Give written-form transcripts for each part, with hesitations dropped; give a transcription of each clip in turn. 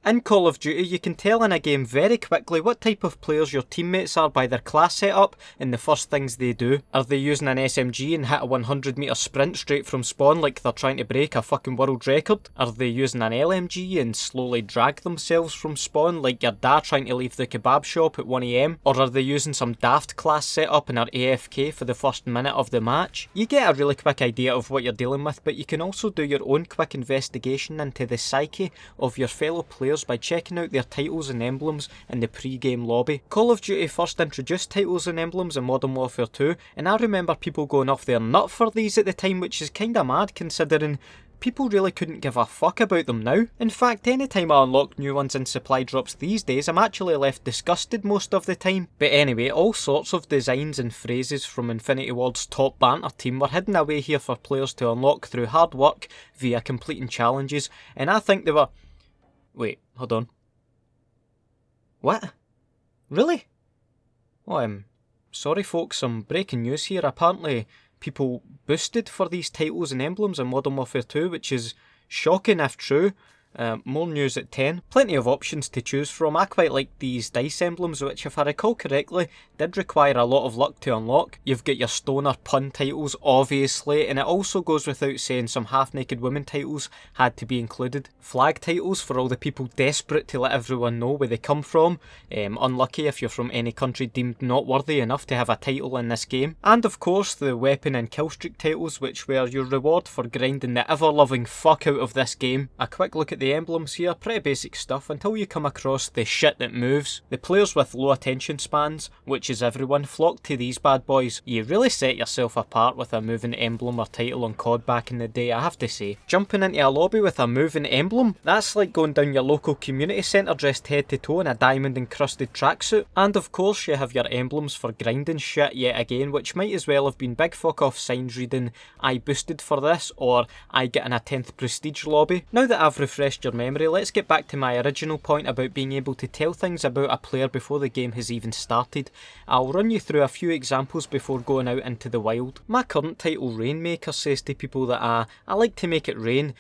In Call of Duty, you can tell in a game very quickly what type of players your teammates are by their class setup and the first things they do. Are they using an SMG and hit a 100-metre sprint straight from spawn like they're trying to break a fucking world record? Are they using an LMG and slowly drag themselves from spawn like your dad trying to leave the kebab shop at 1 AM? Or are they using some daft class setup and are AFK for the first minute of the match? You get a really quick idea of what you're dealing with, but you can also do your own quick investigation into the psyche of your fellow players by checking out their titles and emblems in the pre-game lobby. Call of Duty first introduced titles and emblems in Modern Warfare 2, and I remember people going off their nut for these at the time, which is kinda mad considering people really couldn't give a fuck about them now. In fact, anytime I unlock new ones in supply drops these days, I'm actually left disgusted most of the time. But anyway, all sorts of designs and phrases from Infinity Ward's top banter team were hidden away here for players to unlock through hard work via completing challenges, and I think they were... Wait, hold on. What? Really? Oh, sorry folks, some breaking news here. Apparently people boosted for these titles and emblems in Modern Warfare 2, which is shocking if true. More news at 10. Plenty of options to choose from. I quite like these dice emblems, which if I recall correctly did require a lot of luck to unlock. You've got your stoner pun titles obviously, and it also goes without saying some half-naked women titles had to be included. Flag titles for all the people desperate to let everyone know where they come from. Unlucky if you're from any country deemed not worthy enough to have a title in this game. And of course the weapon and killstreak titles, which were your reward for grinding the ever-loving fuck out of this game. A quick look at the emblems here, pretty basic stuff until you come across the shit that moves. The players with low attention spans, which is everyone, flock to these bad boys. You really set yourself apart with a moving emblem or title on COD back in the day, I have to say. Jumping into a lobby with a moving emblem, that's like going down your local community centre dressed head to toe in a diamond encrusted tracksuit. And of course you have your emblems for grinding shit yet again, which might as well have been big fuck off signs reading "I boosted for this" or "I get in a 10th prestige lobby." Now that I've refreshed your memory, let's get back to my original point about being able to tell things about a player before the game has even started. I'll run you through a few examples before going out into the wild. My current title, Rainmaker, says to people that I like to make it rain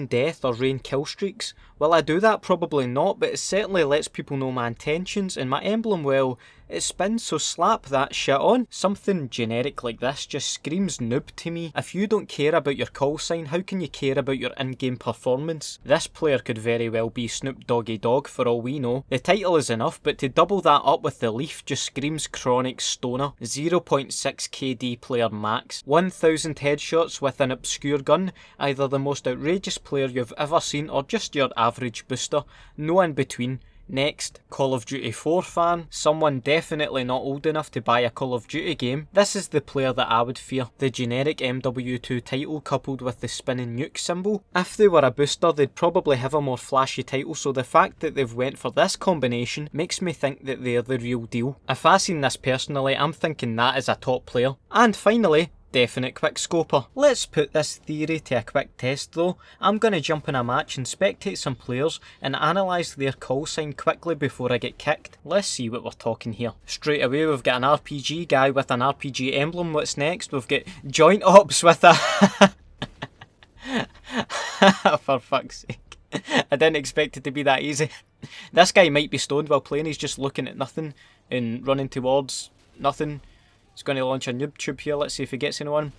death or rain kill streaks. Will I do that? Probably not, but it certainly lets people know my intentions, and my emblem, well, it spins, so slap that shit on. Something generic like this just screams noob to me. If you don't care about your call sign, how can you care about your in-game performance? This player could very well be Snoop Doggy Dogg for all we know. The title is enough, but to double that up with the leaf just screams chronic stoner. 0.6 KD player max. 1000 headshots with an obscure gun. Either the most outrageous player you've ever seen or just your average booster. No in between. Next, Call of Duty 4 fan, someone definitely not old enough to buy a Call of Duty game. This is the player that I would fear. The generic MW2 title coupled with the spinning nuke symbol. If they were a booster, they'd probably have a more flashy title, so the fact that they've went for this combination makes me think that they're the real deal. If I seen this personally, I'm thinking that is a top player. And finally, definite quickscoper. Let's put this theory to a quick test though. I'm going to jump in a match and spectate some players and analyse their call sign quickly before I get kicked. Let's see what we're talking here. Straight away we've got an RPG guy with an RPG emblem. What's next? We've got joint ops with a... For fuck's sake. I didn't expect it to be that easy. This guy might be stoned while playing. He's just looking at nothing and running towards nothing. He's going to launch a noob tube here. Let's see if he gets anyone.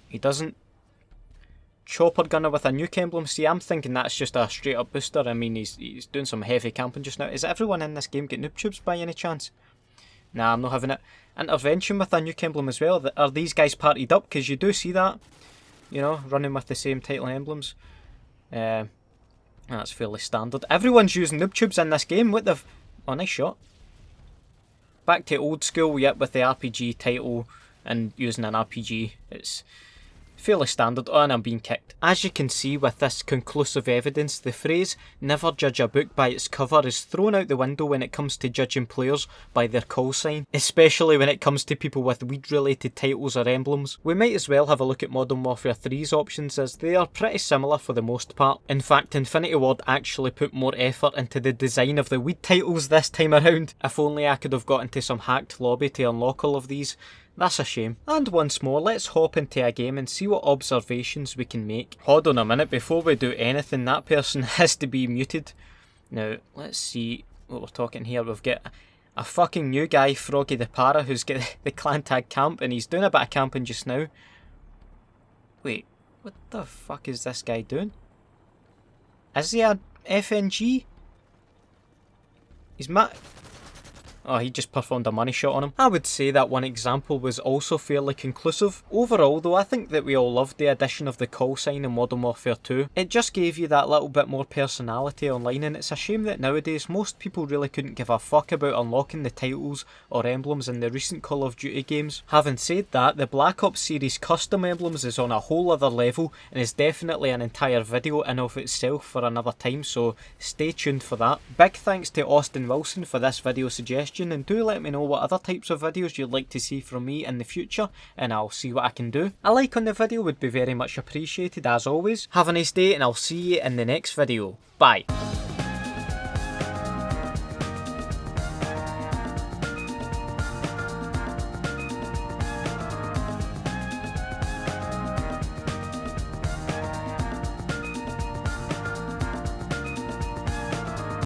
He doesn't. Chopper gunner with a nuke emblem. See, I'm thinking that's just a straight up booster. I mean, he's doing some heavy camping just now. Is everyone in this game get noob tubes by any chance? Nah, I'm not having it. Intervention with a nuke emblem as well. Are these guys partied up? Because you do see that. You know, running with the same title and emblems. That's fairly standard. Everyone's using noob tubes in this game. What the... Oh, nice shot. Back to old school, yet with the RPG title and using an RPG. It's fairly standard. Oh, and I'm being kicked. As you can see with this conclusive evidence, the phrase "never judge a book by its cover" is thrown out the window when it comes to judging players by their call sign, especially when it comes to people with weed related titles or emblems. We might as well have a look at Modern Warfare 3's options, as they are pretty similar for the most part. In fact, Infinity Ward actually put more effort into the design of the weed titles this time around. If only I could have got into some hacked lobby to unlock all of these. That's a shame. And once more, let's hop into a game and see what observations we can make. Hold on a minute, before we do anything, that person has to be muted. Now, let's see what we're talking here. We've got a fucking new guy, Froggy the Para, who's got the clan tag camp, and he's doing a bit of camping just now. Wait, what the fuck is this guy doing? Is he a FNG? He's Oh, he just performed a money shot on him. I would say that one example was also fairly conclusive. Overall though, I think that we all loved the addition of the call sign in Modern Warfare 2. It just gave you that little bit more personality online, and it's a shame that nowadays most people really couldn't give a fuck about unlocking the titles or emblems in the recent Call of Duty games. Having said that, the Black Ops series custom emblems is on a whole other level and is definitely an entire video in of itself for another time, so stay tuned for that. Big thanks to Austin Wilson for this video suggestion, and do let me know what other types of videos you'd like to see from me in the future, and I'll see what I can do. A like on the video would be very much appreciated as always. Have a nice day, and I'll see you in the next video. Bye.